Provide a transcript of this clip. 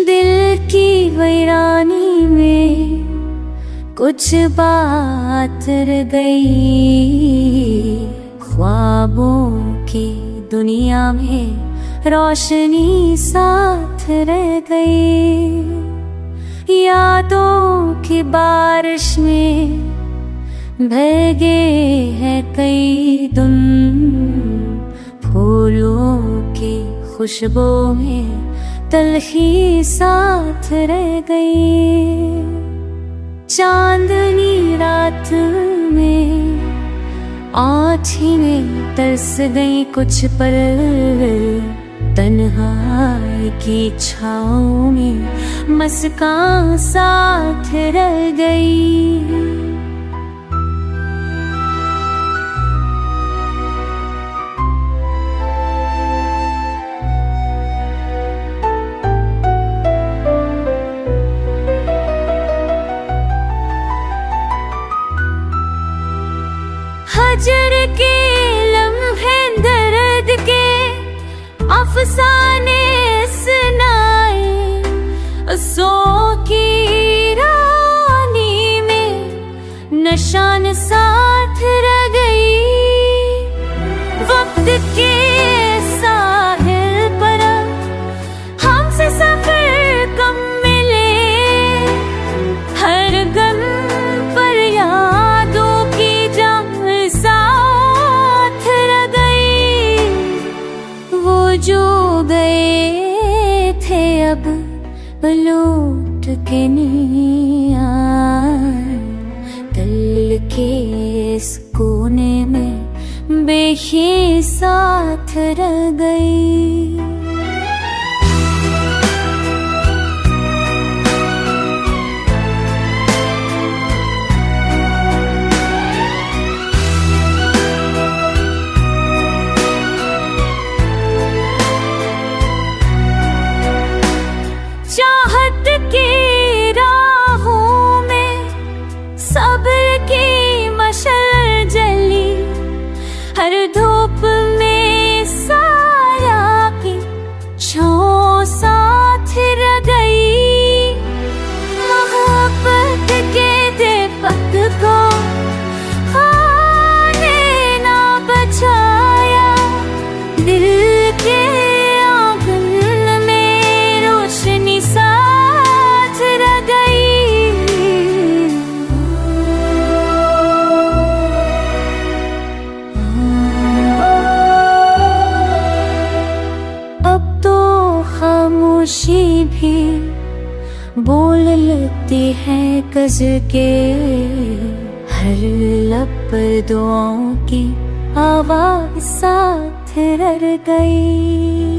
दिल की वीरानी में कुछ बात रह गई, ख्वाबों की दुनिया में रोशनी साथ रह गई। यादों की बारिश में भीगे हैं कई दिन, फूलों की खुशबू में तलखी साथ रह गई। चांदनी रात में आँखी में तरस गई कुछ पल, तन्हाई की छाँव में मुस्कान साथ रह गई। हजर के लम्हे दर्द के अफसाने सुनाए, सो की रानी में निशान साथ रह गई। वक्त के साहिल पर हमसे सफर कम मिले, हर गम पर यादों की साथ रह गई। वो जो गए थे अब लौट के नहीं आए, दिल के इस कोने में बेखी साथ रह गई। चाहत की राहों में सब्र की मशल जली, हर धूप में साया की छाँव साथ रह गई। मोहब्बत के दीपक को खाने ना बचाया, दिल के खामोशी भी बोल लगती है कज़ के, हर लब पर दुआओं की आवाज़ साथ रह गई।